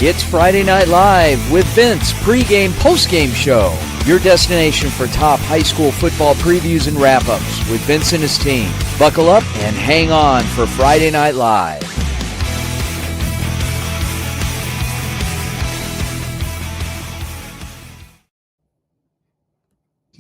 It's Friday Night Live with Vince, pregame, postgame show. Your destination for top high school football previews and wrap-ups with Vince and his team. Buckle up and hang on for Friday Night Live.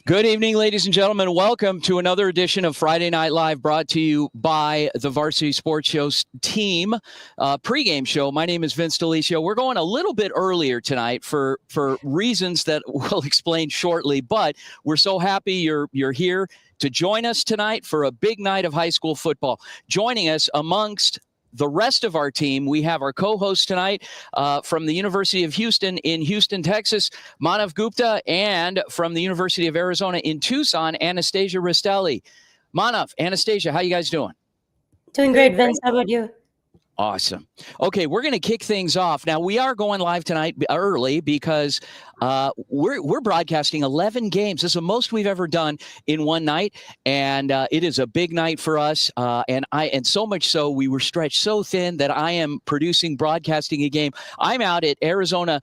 Good evening, ladies and gentlemen. Welcome to another edition of Friday Night Live, brought to you by the Varsity Sports Show's team pregame show. My name is Vince D'Alicio. We're going a little bit earlier tonight for reasons that we'll explain shortly, but we're so happy you're here to join us tonight for a big night of high school football. Joining us amongst the rest of our team, we have our co-host tonight from the University of Houston in Houston, Texas, Manav Gupta, and from the University of Arizona in Tucson, Anastasia Ristelli. Manav, Anastasia, how you guys doing? Doing great, Vince. How about you? Awesome. Okay, we're going to kick things off. Now, we are going live tonight early because we're broadcasting 11 games. This is the most we've ever done in one night, and it is a big night for us. And so much so, we were stretched so thin that I am broadcasting a game. I'm out at Arizona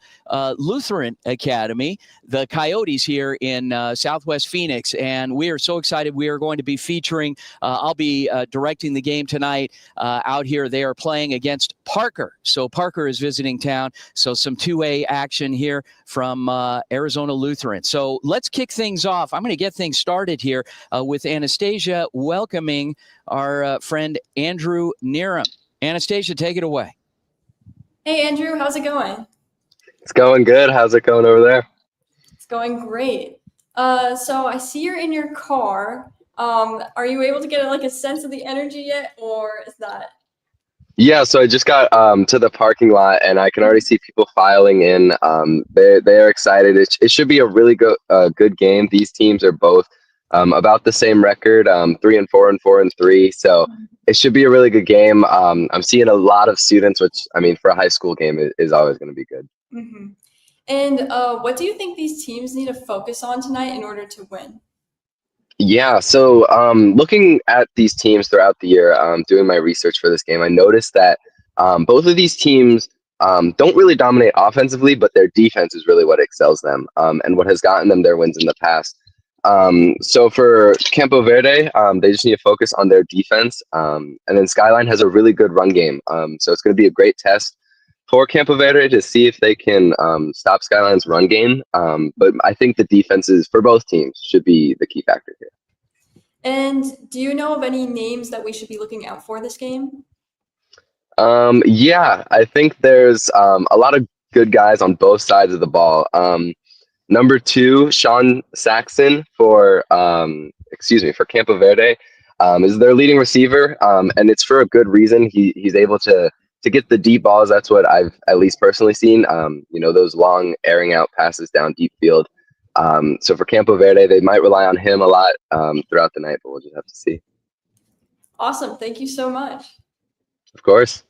Lutheran Academy, the Coyotes here in Southwest Phoenix, and we are so excited. We are going to be featuring. I'll be directing the game tonight out here. They are playing against Parker. So Parker is visiting town. So some 2A action here from Arizona Lutheran. So let's kick things off. I'm going to get things started here with Anastasia welcoming our friend Andrew Neeram. Anastasia, take it away. Hey, Andrew, how's it going? It's going good. How's it going over there? It's going great. So I see you're in your car. Are you able to get a sense of the energy yet, or is that? Yeah, so I just got to the parking lot, and I can already see people filing in. They're excited. It should be a really good game. These teams are both about the same record, 3-4 and 4-3. So it should be a really good game. I'm seeing a lot of students, which I mean, for a high school game, is always going to be good. Mm-hmm. And what do you think these teams need to focus on tonight in order to win? Yeah, so looking at these teams throughout the year, doing my research for this game, I noticed that both of these teams don't really dominate offensively, but their defense is really what excels them and what has gotten them their wins in the past. So for Campo Verde, they just need to focus on their defense. And then Skyline has a really good run game. So it's going to be a great test for Campo Verde to see if they can stop Skyline's run game. But I think the defenses for both teams should be the key factor here. And do you know of any names that we should be looking out for this game? Yeah, I think there's a lot of good guys on both sides of the ball. Number 2, Sean Saxon for Campo Verde is their leading receiver, and it's for a good reason. He's able to get the deep balls. That's what I've at least personally seen. Those long airing out passes down deep field. So for Campo Verde, they might rely on him a lot throughout the night, but we'll just have to see. Awesome. Thank you so much. Of course.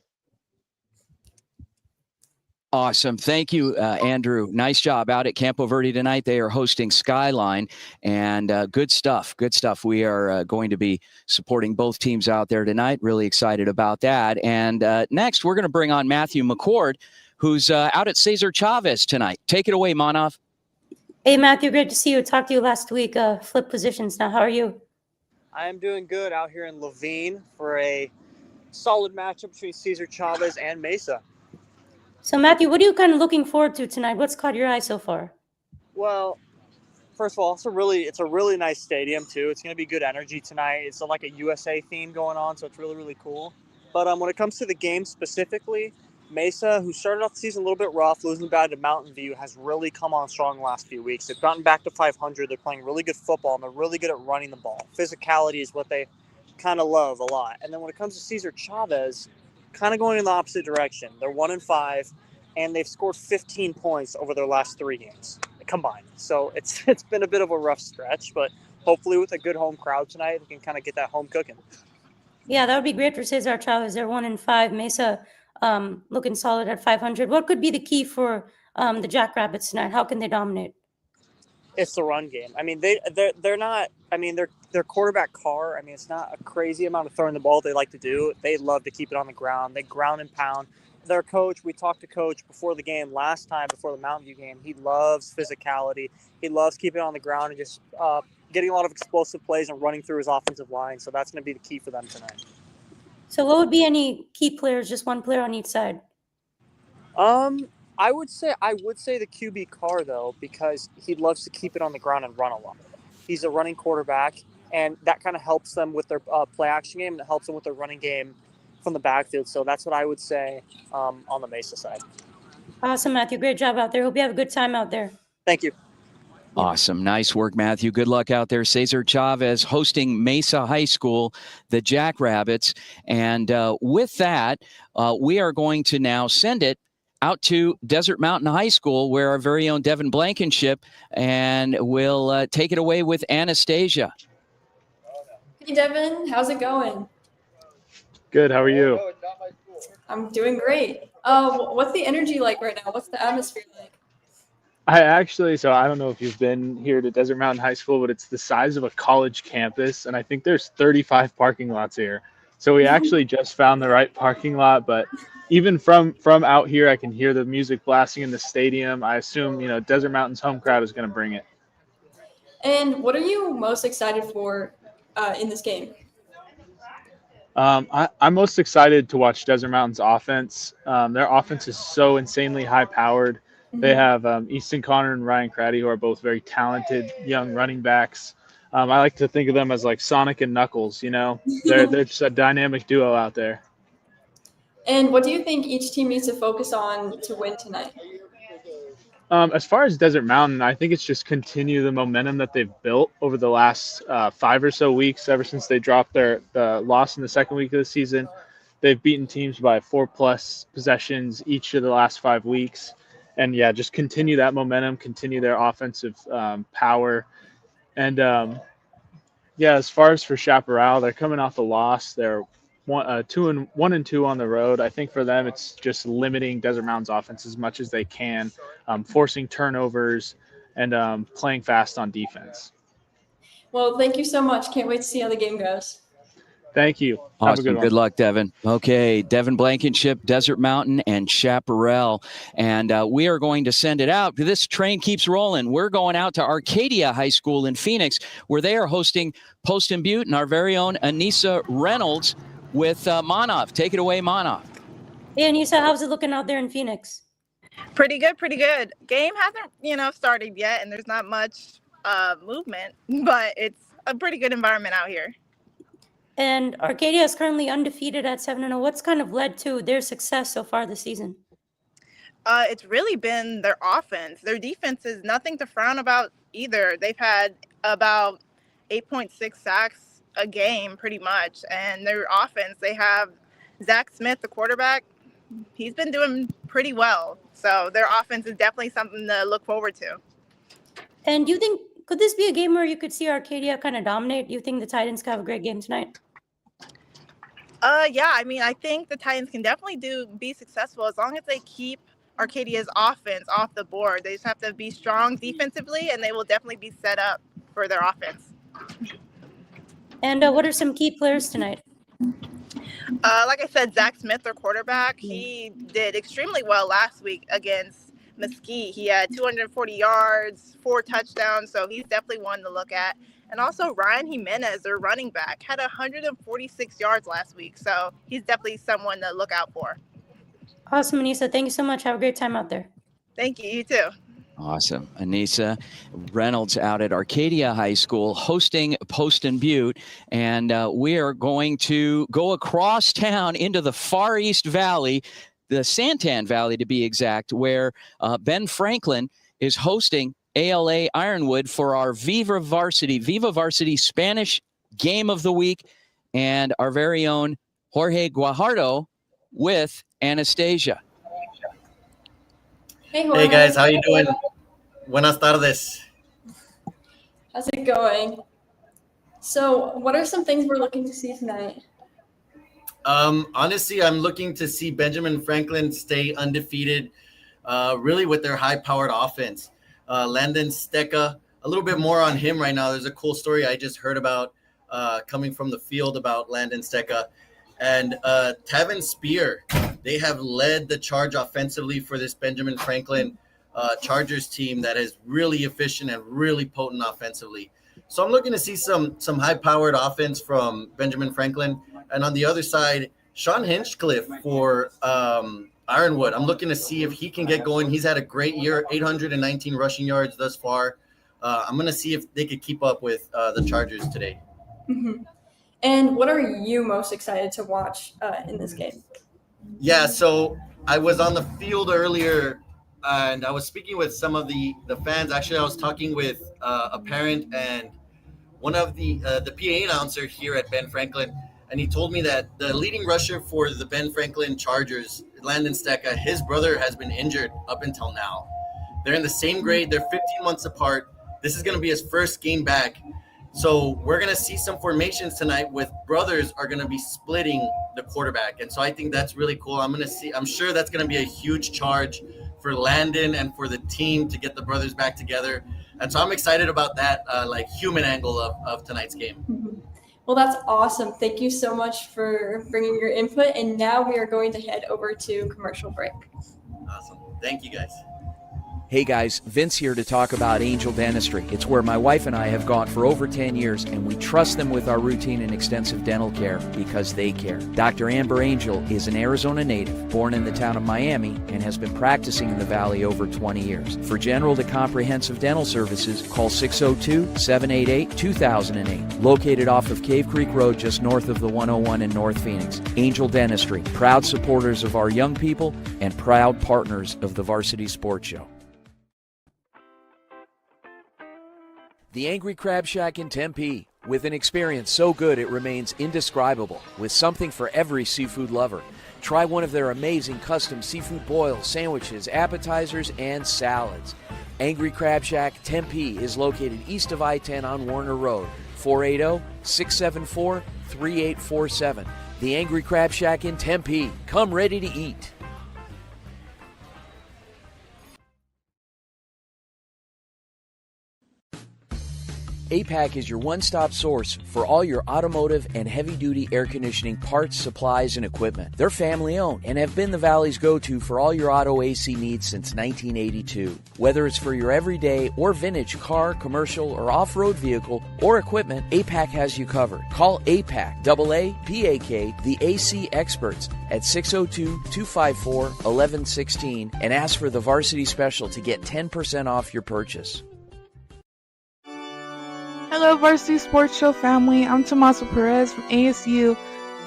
Awesome. Thank you, Andrew. Nice job out at Campo Verde tonight. They are hosting Skyline, and good stuff. Good stuff. We are going to be supporting both teams out there tonight. Really excited about that. And next, we're going to bring on Matthew McCord, who's out at Cesar Chavez tonight. Take it away, Manav. Hey, Matthew, great to see you. Talked to you last week. Flip positions now. How are you? I am doing good out here in Laveen for a solid matchup between Cesar Chavez and Mesa. So, Matthew, what are you kind of looking forward to tonight? What's caught your eye so far? Well, first of all, it's a really nice stadium too. It's going to be good energy tonight. It's like a USA theme going on, so it's really, really cool. But when it comes to the game specifically, Mesa, who started off the season a little bit rough, losing bad to Mountain View, has really come on strong the last few weeks. They've gotten back to 500. They're playing really good football, and they're really good at running the ball. Physicality is what they kind of love a lot. And then when it comes to Cesar Chavez, kind of going in the opposite direction. They're 1-5, and they've scored 15 points over their last 3 games combined. So it's been a bit of a rough stretch, but hopefully with a good home crowd tonight, we can kind of get that home cooking. Yeah, that would be great for Cesar Chavez. They're 1-5. Mesa looking solid at 500. What could be the key for the Jackrabbits tonight? How can they dominate? It's the run game. I mean, they're not. I mean, their quarterback Carr. I mean, it's not a crazy amount of throwing the ball they like to do. They love to keep it on the ground. They ground and pound, their coach, we talked to coach before the game last time, before the Mountain View game. He loves physicality. He loves keeping it on the ground and just getting a lot of explosive plays and running through his offensive line. So that's going to be the key for them tonight. So what would be any key players, just one player on each side? I would say the QB Carr, though, because he loves to keep it on the ground and run a lot. He's a running quarterback, and that kind of helps them with their play action game, and it helps them with their running game from the backfield. So that's what I would say on the Mesa side. Awesome, Matthew. Great job out there. Hope you have a good time out there. Thank you. Awesome. Nice work, Matthew. Good luck out there. Cesar Chavez hosting Mesa High School, the Jackrabbits. And with that, we are going to now send it out to Desert Mountain High School, where our very own Devin Blankenship, and we'll take it away with Anastasia. Hey, Devin, how's it going? Good. How are you? I'm doing great. What's the energy like right now? What's the atmosphere like? I don't know if you've been here to Desert Mountain High School, but it's the size of a college campus, and I think there's 35 parking lots here. So we actually just found the right parking lot, but even from out here, I can hear the music blasting in the stadium. I assume, Desert Mountain's home crowd is going to bring it. And what are you most excited for in this game? I'm most excited to watch Desert Mountain's offense. Their offense is so insanely high-powered. They have Easton Connor and Ryan Craddy, who are both very talented young running backs. I like to think of them as like Sonic and Knuckles. They're just a dynamic duo out there. And what do you think each team needs to focus on to win tonight? As far as Desert Mountain, I think it's just continue the momentum that they've built over the last 5 or so weeks, ever since they dropped the loss in the second week of the season. They've beaten teams by 4+ possessions each of the last 5 weeks. And, yeah, just continue that momentum, continue their offensive power. And, as far as for Chaparral, they're coming off a loss. They're 1-2 on the road. I think for them, it's just limiting Desert Mountain's offense as much as they can, forcing turnovers and playing fast on defense. Well, thank you so much. Can't wait to see how the game goes. Thank you. Awesome. Have a good one. Good luck, Devin. Okay, Devin Blankenship, Desert Mountain, and Chaparral. And we are going to send it out. This train keeps rolling. We're going out to Arcadia High School in Phoenix, where they are hosting Poston Butte and our very own Anissa Reynolds with Monov. Take it away, Monov. Hey, Anissa, how's it looking out there in Phoenix? Pretty good, pretty good. Game hasn't, started yet, and there's not much movement, but it's a pretty good environment out here. And Arcadia is currently undefeated at 7-0. What's kind of led to their success so far this season? It's really been their offense. Their defense is nothing to frown about either. They've had about 8.6 sacks a game pretty much. And their offense, they have Zach Smith, the quarterback. He's been doing pretty well. So their offense is definitely something to look forward to. And do you think, could this be a game where you could see Arcadia kind of dominate? Do you think the Titans could have a great game tonight? Yeah, I think the Titans can definitely be successful as long as they keep Arcadia's offense off the board. They just have to be strong defensively, and they will definitely be set up for their offense. And what are some key players tonight? Like I said, Zach Smith, their quarterback, he did extremely well last week against Mesquite. He had 240 yards, 4 touchdowns, so he's definitely one to look at. And also Ryan Jimenez, their running back, had 146 yards last week, so he's definitely someone to look out for. Awesome, Anissa. Thank you so much. Have a great time out there. Thank you. You too. Awesome. Anissa Reynolds out at Arcadia High School hosting Poston Butte. And we are going to go across town into the Far East Valley, the Santan Valley to be exact, where Ben Franklin is hosting ALA Ironwood for our Viva Varsity Spanish Game of the Week, and our very own Jorge Guajardo with Anastasia. Hey, Jorge. Hey guys, how you doing? Buenas tardes. How's it going? So, what are some things we're looking to see tonight? Honestly, I'm looking to see Benjamin Franklin stay undefeated, really with their high-powered offense. Landon Stecca, a little bit more on him right now. There's a cool story I just heard about coming from the field about Landon Stecca. And Tevin Spear, They have led the charge offensively for this Benjamin Franklin Chargers team that is really efficient and really potent offensively. So I'm looking to see some high-powered offense from Benjamin Franklin. And on the other side, Sean Hinchcliffe for Ironwood. I'm looking to see if he can get going. He's had a great year, 819 rushing yards thus far. I'm going to see if they could keep up with the Chargers today. Mm-hmm. And what are you most excited to watch in this game? Yeah, so I was on the field earlier, and I was speaking with some of the fans. Actually, I was talking with a parent and one of the PA announcer here at Ben Franklin, and he told me that the leading rusher for the Ben Franklin Chargers, Landon Stecca, his brother has been injured up until now. They're in the same grade. They're 15 months apart. This is going to be his first game back. So we're going to see some formations tonight with brothers are going to be splitting the quarterback. And so I think that's really cool. I'm sure that's going to be a huge charge for Landon and for the team to get the brothers back together. And so I'm excited about that human angle of tonight's game. Mm-hmm. Well, that's awesome. Thank you so much for bringing your input. And now we are going to head over to commercial break. Awesome. Thank you, guys. Hey guys, Vince here to talk about Angel Dentistry. It's where my wife and I have gone for over 10 years, and we trust them with our routine and extensive dental care because they care. Dr. Amber Angel is an Arizona native, born in the town of Miami, and has been practicing in the Valley over 20 years. For general to comprehensive dental services, call 602-788-2008. Located off of Cave Creek Road just north of the 101 in North Phoenix. Angel Dentistry, proud supporters of our young people and proud partners of the Varsity Sports Show. The Angry Crab Shack in Tempe, with an experience so good it remains indescribable, with something for every seafood lover. Try one of their amazing custom seafood boils, sandwiches, appetizers, and salads. Angry Crab Shack Tempe is located east of I-10 on Warner Road, 480-674-3847. The Angry Crab Shack in Tempe. Come ready to eat. APAC is your one-stop source for all your automotive and heavy-duty air conditioning parts, supplies, and equipment. They're family-owned and have been the Valley's go-to for all your auto AC needs since 1982. Whether it's for your everyday or vintage car, commercial, or off-road vehicle or equipment, APAC has you covered. Call APAC, AAPAK, the AC experts at 602-254-1116 and ask for the Varsity Special to get 10% off your purchase. Hello, Varsity Sports Show family. I'm Tommaso Perez from ASU.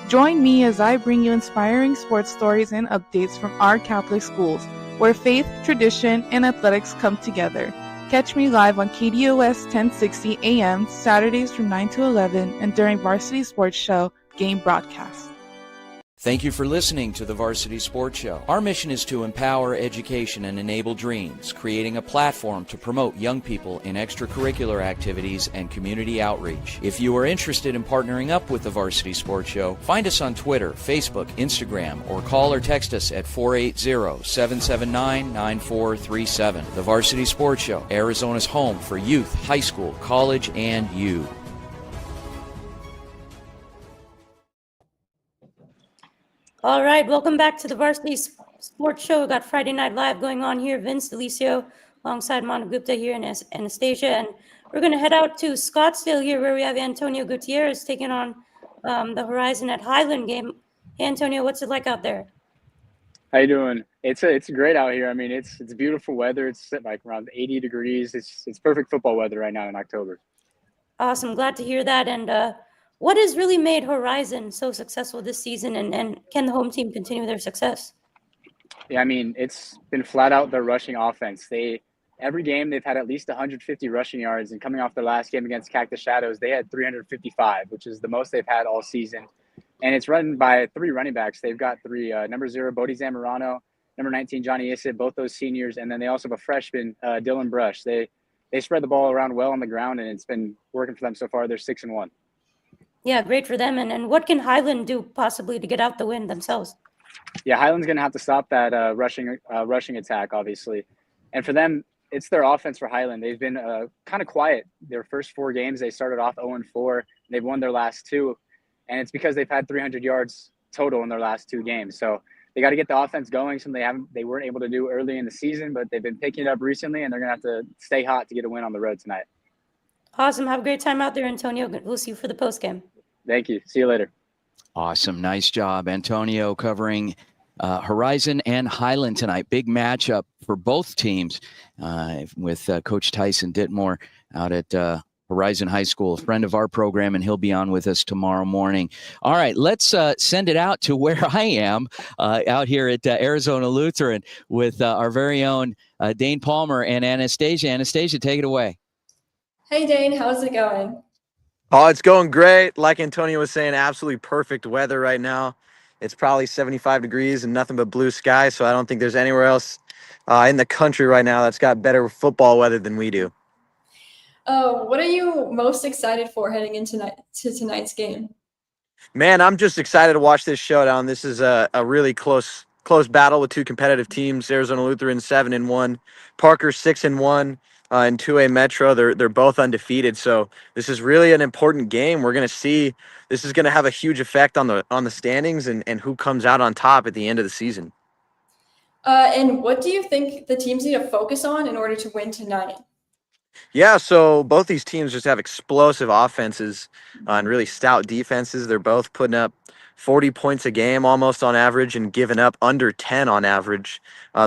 Join me as I bring you inspiring sports stories and updates from our Catholic schools, where faith, tradition, and athletics come together. Catch me live on KDOS 1060 AM, Saturdays from 9 to 11, and during Varsity Sports Show game broadcast. Thank you for listening to the Varsity Sports Show. Our mission is to empower education and enable dreams, creating a platform to promote young people in extracurricular activities and community outreach. If you are interested in partnering up with the Varsity Sports Show, find us on Twitter, Facebook, Instagram, or call or text us at 480-779-9437. The Varsity Sports Show, Arizona's home for youth, high school, college, and you. All right, welcome back to the Varsity Sports Show. We got Friday Night Live going on here. Vince Delicio alongside Manu Gupta here and Anastasia. And we're going to head out to Scottsdale here where we have Antonio Gutierrez taking on the Horizon at Highland game. Hey, Antonio, what's it like out there? How you doing? It's great out here. I mean, it's beautiful weather. It's like around 80 degrees. It's perfect football weather right now in October. Awesome. Glad to hear that. And what has really made Horizon so successful this season, and can the home team continue their success? Yeah, I mean, it's been flat out their rushing offense. Every game they've had at least 150 rushing yards, and coming off their last game against Cactus Shadows, they had 355, which is the most they've had all season. And it's run by three running backs. They've got three, number 0, Bodie Zamorano, number 19, Johnny Issett, both those seniors, and then they also have a freshman, Dylan Brush. They spread the ball around well on the ground, and it's been working for them so far. They're 6-1. Yeah, great for them. And what can Highland do possibly to get out the win themselves? Yeah, Highland's going to have to stop that rushing attack, obviously. And for them, it's their offense for Highland. They've been kind of quiet. Their first 4 games, they started off 0-4. They've won their last 2, and it's because they've had 300 yards total in their last 2 games. So they got to get the offense going, something they weren't able to do early in the season, but they've been picking it up recently, and they're going to have to stay hot to get a win on the road tonight. Awesome. Have a great time out there, Antonio. We'll see you for the post game. Thank you. See you later. Awesome. Nice job, Antonio, covering Horizon and Highland tonight. Big matchup for both teams with Coach Tyson Ditmore out at Horizon High School, a friend of our program, and he'll be on with us tomorrow morning. All right, let's send it out to where I am, out here at Arizona Lutheran with our very own Dane Palmer and Anastasia. Anastasia, take it away. Hey, Dane, how's it going? Oh, it's going great. Like Antonio was saying, absolutely perfect weather right now. It's probably 75 degrees and nothing but blue sky, so I don't think there's anywhere else in the country right now that's got better football weather than we do. What are you most excited for heading into tonight's game? Man, I'm just excited to watch this showdown. This is a really close battle with two competitive teams. Arizona Lutheran 7-1, Parker 6-1. In 2A Metro, they're both undefeated. So this is really an important game. We're going to see this is going to have a huge effect on the standings and who comes out on top at the end of the season. And what do you think the teams need to focus on in order to win tonight? Yeah, so both these teams just have explosive offenses and really stout defenses. They're both putting up 40 points a game almost on average and giving up under 10 on average.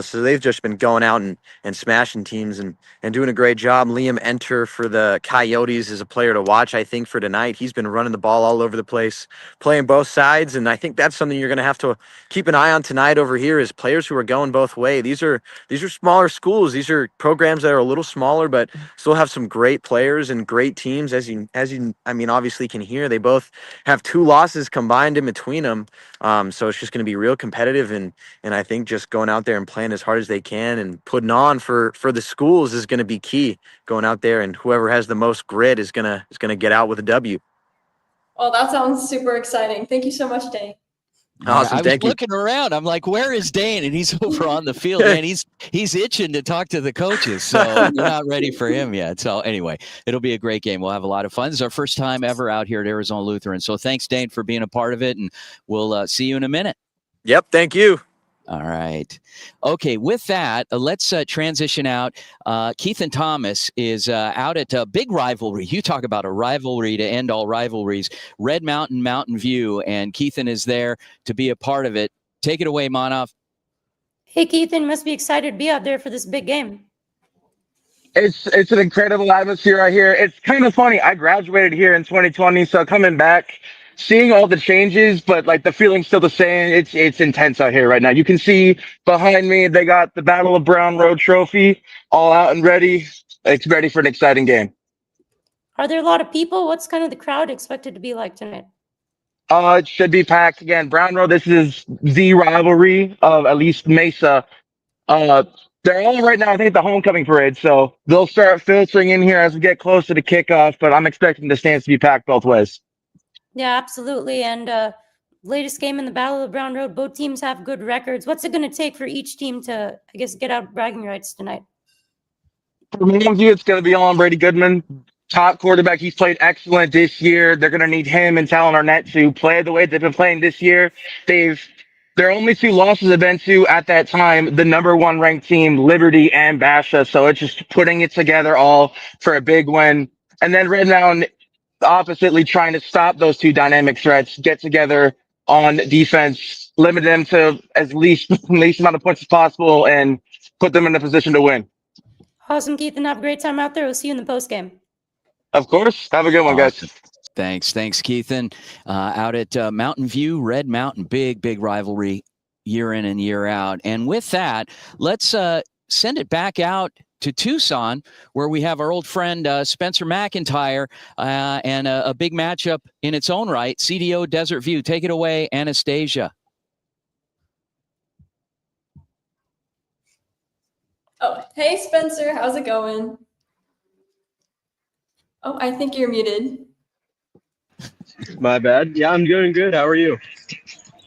So they've just been going out and smashing teams and doing a great job. Liam Enter for the Coyotes is a player to watch, I think, for tonight. He's been running the ball all over the place, playing both sides, and I think that's something you're going to have to keep an eye on tonight over here is players who are going both ways. These are smaller schools. These are programs that are a little smaller, but still have some great players and great teams. As you I mean, obviously can hear, they both have 2 losses combined in between them. So it's just going to be real competitive, and I think just going out there and playing as hard as they can and putting on for the schools is going to be key. Going out there, and whoever has the most grit is gonna get out with a W. Well, that sounds super exciting. Thank you so much, Dane. Awesome, I was looking around. I'm like, where is Dane? And he's over on the field, man. He's itching to talk to the coaches, so they're not ready for him yet. So anyway, it'll be a great game. We'll have a lot of fun. This is our first time ever out here at Arizona Lutheran. So thanks, Dane, for being a part of it, and we'll see you in a minute. Yep, thank you. All right. Okay, with that, let's transition out. Keithan Thomas is out at a big rivalry. You talk about a rivalry to end all rivalries. Red Mountain, Mountain View, and Keithan is there to be a part of it. Take it away, Manov. Hey, Keithan, must be excited to be out there for this big game. It's an incredible atmosphere out here. It's kind of funny. I graduated here in 2020, so coming back, seeing all the changes, but like the feeling's still the same. It's intense out here right now. You can see behind me, they got the Battle of Brown Road trophy all out and ready. It's ready for an exciting game. Are there a lot of people? What's kind of the crowd expected to be like tonight? It should be packed again. Brown Road, this is the rivalry of at least Mesa. They're all right now, I think, the homecoming parade, so they'll start filtering in here as we get closer to kickoff, but I'm expecting the stands to be packed both ways. Yeah, absolutely. And latest game in the Battle of Brown Road, both teams have good records. What's it going to take for each team to, I guess, get out bragging rights tonight? For Mountain View, it's going to be all on Brady Goodman, top quarterback. He's played excellent this year. They're going to need him and Talon Arnett to play the way they've been playing this year. Their only 2 losses have been to, at that time, the number 1 ranked team, Liberty and Basha. So it's just putting it together all for a big win. And then Red Mountain, oppositely, trying to stop those 2 dynamic threats, get together on defense, limit them to as least amount of points as possible, and put them in a position to win. Awesome, Keithan. Have a great time out there. We'll see you in the post game. Of course. Have a good one, Awesome. guys. Thanks, Keithan. Out at Mountain View, Red Mountain, big rivalry year in and year out. And with that, let's send it back out to Tucson, where we have our old friend Spencer McIntyre and a big matchup in its own right, CDO Desert View. Take it away, Anastasia. Oh, hey, Spencer. How's it going? Oh, I think you're muted. My bad. Yeah, I'm doing good. How are you?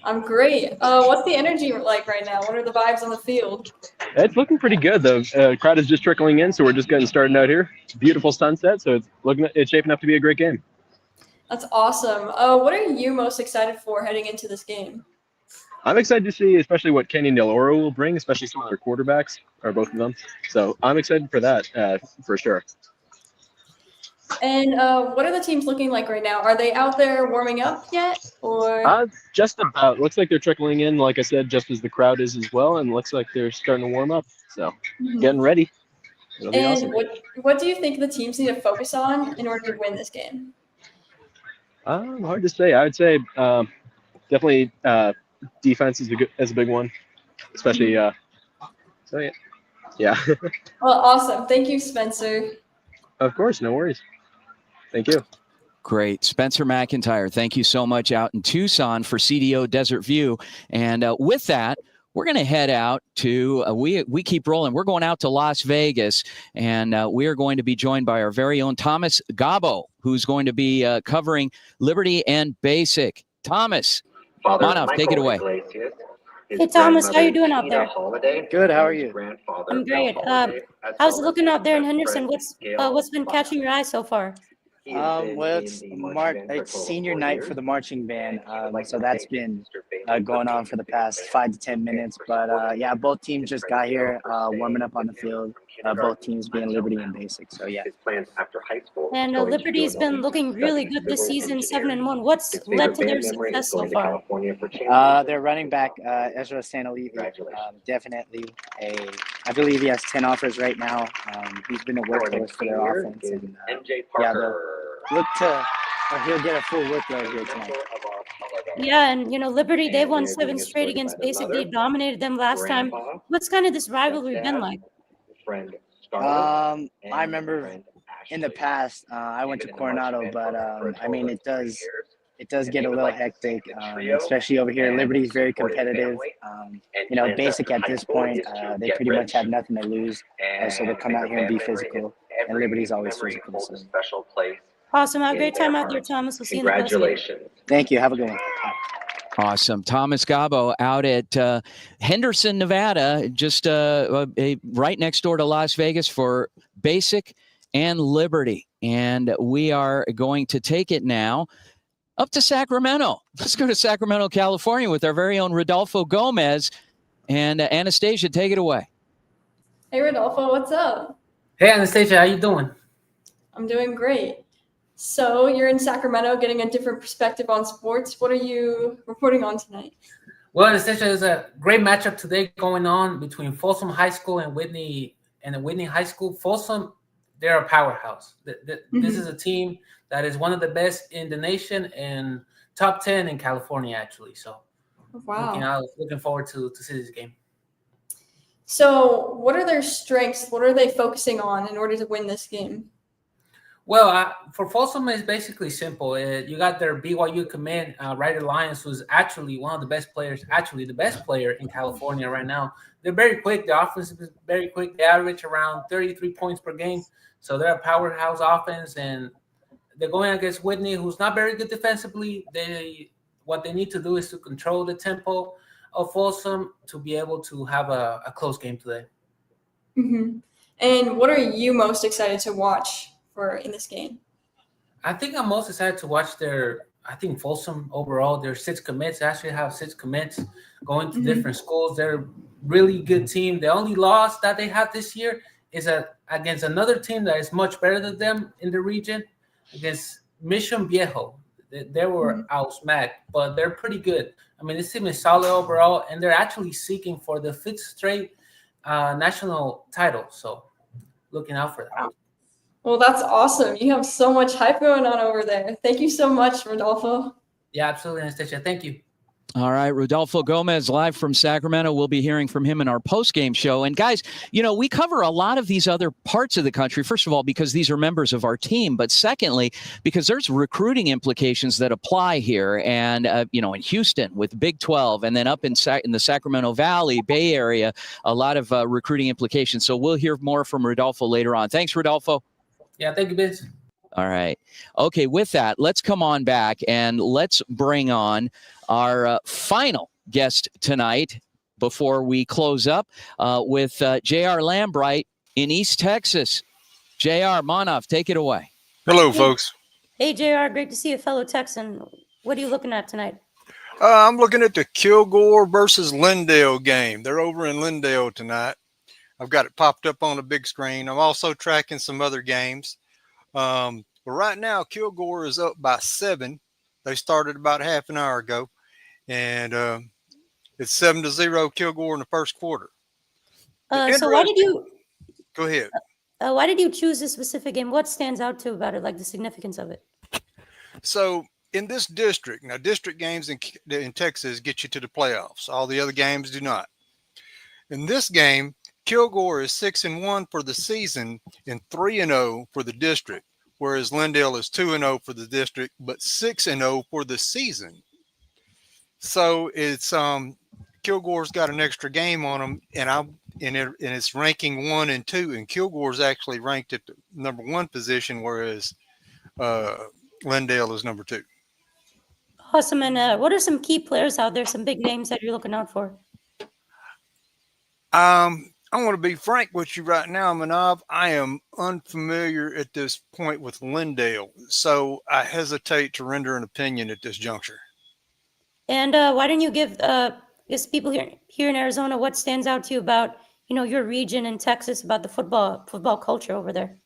I'm great. What's the energy like right now? What are the vibes on the field? It's looking pretty good. The crowd is just trickling in, so we're just getting started out here. Beautiful sunset, so it's shaping up to be a great game. That's awesome. What are you most excited for heading into this game? I'm excited to see, especially what Kenyon Del Oro will bring, especially some of their quarterbacks, or both of them. So I'm excited for that, for sure. And what are the teams looking like right now? Are they out there warming up yet, or? Just about. Looks like they're trickling in, like I said, just as the crowd is as well, and looks like they're starting to warm up. So getting ready. It'll be And awesome. what do you think the teams need to focus on in order to win this game? Hard to say. I would say definitely defense is a big one, especially. So yeah. Well, awesome. Thank you, Spencer. Of course, no worries. Thank you. Great. Spencer McIntyre, thank you so much out in Tucson for CDO Desert View. And with that, we're going to head out to, we keep rolling. We're going out to Las Vegas, and we are going to be joined by our very own Thomas Gabo, who's going to be covering Liberty and Basic. Thomas, Manav, take it away. Hey, Thomas, how you doing out there? Good. How are you? I'm great. How's it looking out there in Henderson? What's been catching your eye so far? Well, it's senior night for the marching band, so that's been going on for the past 5 to 10 minutes. But yeah, both teams just got here, warming up on the field. Both teams being Liberty and Basic. So yeah. And Liberty's been looking really good this season, 7-1. What's led to their success so far? Their running back, Ezra Sanalivi, definitely I believe he has 10 offers right now. He's been a workhorse for their offense, and he'll get a full workload here tonight. Yeah, and Liberty, they've won 7 straight against Basic. They dominated them last time. What's kind of this rivalry been like? I remember in the past, I went to Coronado, but I mean, it does get a little hectic, especially over here. Liberty's very competitive. Basic at this point, they pretty much have nothing to lose, so they'll come out here and be physical. And Liberty's always physical. So. Awesome. Have a great time out there, Thomas. We'll see you in the postgame. Thank you. Have a good one. Awesome. Thomas Gabo out at Henderson, Nevada, just right next door to Las Vegas for Basic and Liberty. And we are going to take it now up to Sacramento. Let's go to Sacramento, California with our very own Rodolfo Gomez. And Anastasia, take it away. Hey, Rodolfo, what's up? Hey, Anastasia, how you doing? I'm doing great. So you're in Sacramento getting a different perspective on sports. What are you reporting on tonight? Well, Anastasia, there's a great matchup today going on between Folsom High School and Whitney High School. Folsom, they're a powerhouse. This is a team that is one of the best in the nation and top 10 in California, actually. So looking forward to see this game. So what are their strengths? What are they focusing on in order to win this game? Well, for Folsom, it's basically simple. You got their BYU commit, Ryder Lyons, who's actually one of the best players, actually the best player in California right now. They're very quick. The offense is very quick. They average around 33 points per game. So they're a powerhouse offense, and they're going against Whitney, who's not very good defensively. What they need to do is to control the tempo of Folsom to be able to have a close game today. Mm-hmm. And what are you most excited to watch in this game? I think I'm most excited to watch Folsom overall. Their 6 commits. They actually have 6 commits going to different schools. They're a really good team. The only loss that they have this year is against another team that is much better than them in the region, against Mission Viejo. They were outsmacked, but they're pretty good. I mean, this team is solid overall, and they're actually seeking for the 5th straight national title. So looking out for that. Well, that's awesome. You have so much hype going on over there. Thank you so much, Rodolfo. Yeah, absolutely, Anastasia. Thank you. All right, Rodolfo Gomez live from Sacramento. We'll be hearing from him in our post-game show. And guys, we cover a lot of these other parts of the country, first of all, because these are members of our team, but secondly, because there's recruiting implications that apply here. And, in Houston with Big 12 and then up in the Sacramento Valley, Bay Area, a lot of recruiting implications. So we'll hear more from Rodolfo later on. Thanks, Rodolfo. Yeah, thank you, Vince. All right. Okay, with that, let's come on back and let's bring on our final guest tonight before we close up with J.R. Lambright in East Texas. J.R. Manav, take it away. Hello, folks. Hey, JR, great to see a fellow Texan. What are you looking at tonight? I'm looking at the Kilgore versus Lindale game. They're over in Lindale tonight. I've got it popped up on the big screen. I'm also tracking some other games. But right now, Kilgore is up by 7. They started about half an hour ago, and it's 7-0 Kilgore in the first quarter. So why did you Go ahead. why did you choose this specific game? What stands out to about it, like the significance of it? So in this district, now district games in Texas get you to the playoffs. All the other games do not. In this game, Kilgore is 6-1 for the season and 3-0 for the district, whereas Lindale is 2-0 for the district, but 6-0 for the season. So it's Kilgore's got an extra game on them, and it's ranking 1 and 2, and Kilgore's actually ranked at the number 1 position, whereas Lindale is number 2. Awesome. And what are some key players out there? Some big names that you're looking out for? I want to be frank with you right now, Manav. I am unfamiliar at this point with Lindale, so I hesitate to render an opinion at this juncture. And why don't you give just people here in Arizona what stands out to you about your region in Texas, about the football culture over there?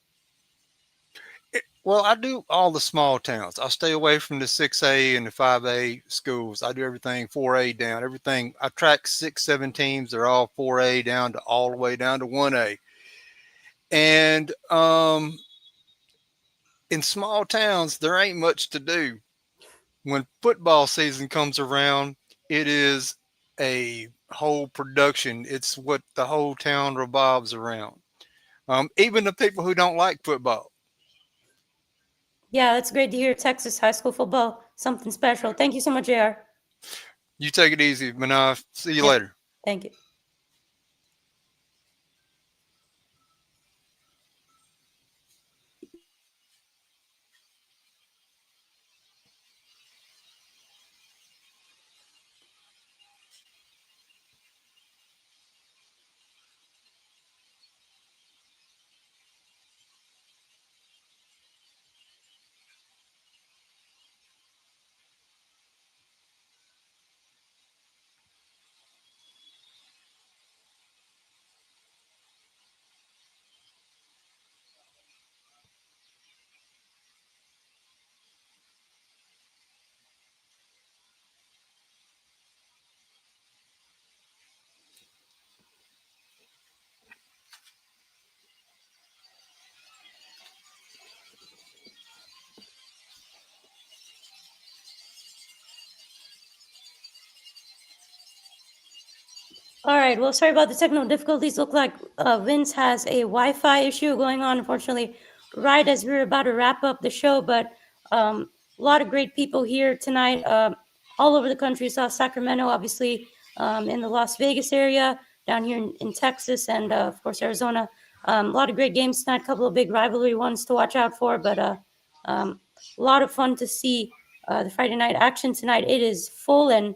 Well, I do all the small towns. I stay away from the 6A and the 5A schools. I do everything 4A down. Everything I track 6, 7 teams. They're all 4A down to all the way down to 1A. And in small towns, there ain't much to do. When football season comes around, it is a whole production. It's what the whole town revolves around. Even the people who don't like football. Yeah, that's great to hear. Texas high school football, something special. Thank you so much, JR. You take it easy, Manav. See you Yeah. later. Thank you. All right. Well, sorry about the technical difficulties. Look like Vince has a Wi-Fi issue going on, unfortunately, right as we're about to wrap up the show. But a lot of great people here tonight, all over the country. Saw Sacramento, obviously, in the Las Vegas area, down here in Texas, and of course Arizona. A lot of great games tonight. A couple of big rivalry ones to watch out for. But a lot of fun to see the Friday night action tonight. It is full and.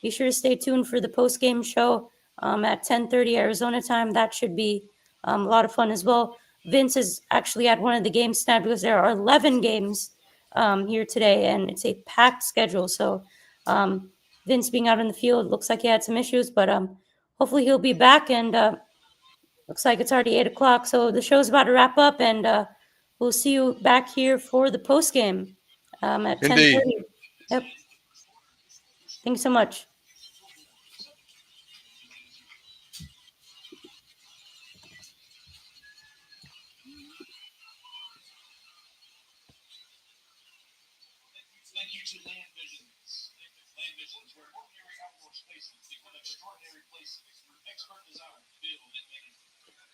Be sure to stay tuned for the post-game show at 10:30 Arizona time. That should be a lot of fun as well. Vince is actually at one of the games tonight because there are 11 games here today, and it's a packed schedule. So Vince being out in the field looks like he had some issues, but hopefully he'll be back. And looks like it's already 8 o'clock. So the show's about to wrap up, and we'll see you back here for the post-game at 10:30. Yep. Thank you so much. Thank you to Land Visions. Land Visions, where ordinary outdoor spaces become extraordinary places, where expert design, build, and manage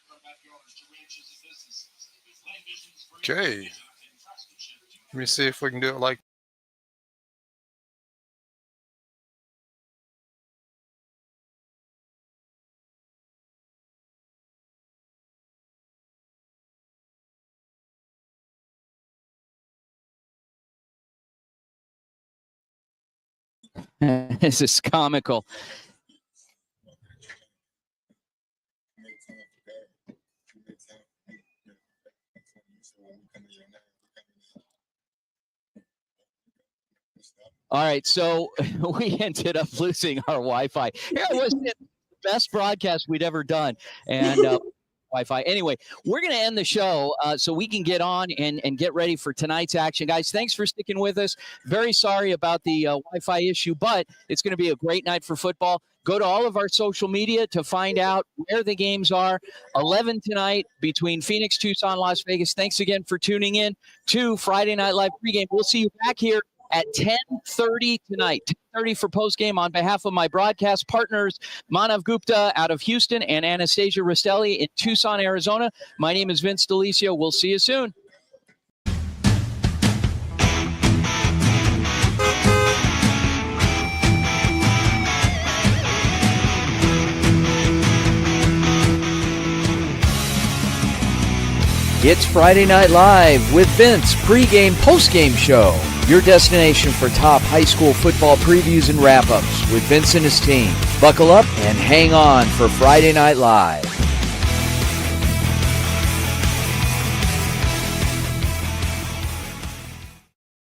from backyards to ranches and businesses. Land Visions for Okay. Let me see if we can do it like This is comical. All right, so we ended up losing our Wi-Fi. Here it was, the best broadcast we'd ever done, and Wi-Fi. Anyway, we're going to end the show so we can get on and get ready for tonight's action. Guys, thanks for sticking with us. Very sorry about the Wi-Fi issue, but it's going to be a great night for football. Go to all of our social media to find out where the games are. 11 tonight between Phoenix, Tucson, Las Vegas. Thanks again for tuning in to Friday Night Live pregame. We'll see you back here at 10:30 tonight. 10:30 for postgame. On behalf of my broadcast partners, Manav Gupta out of Houston and Anastasia Rastelli in Tucson, Arizona. My name is Vince Delicio. We'll see you soon. It's Friday Night Live with Vince, pregame, postgame show. Your destination for top high school football previews and wrap-ups with Vince and his team. Buckle up and hang on for Friday Night Live.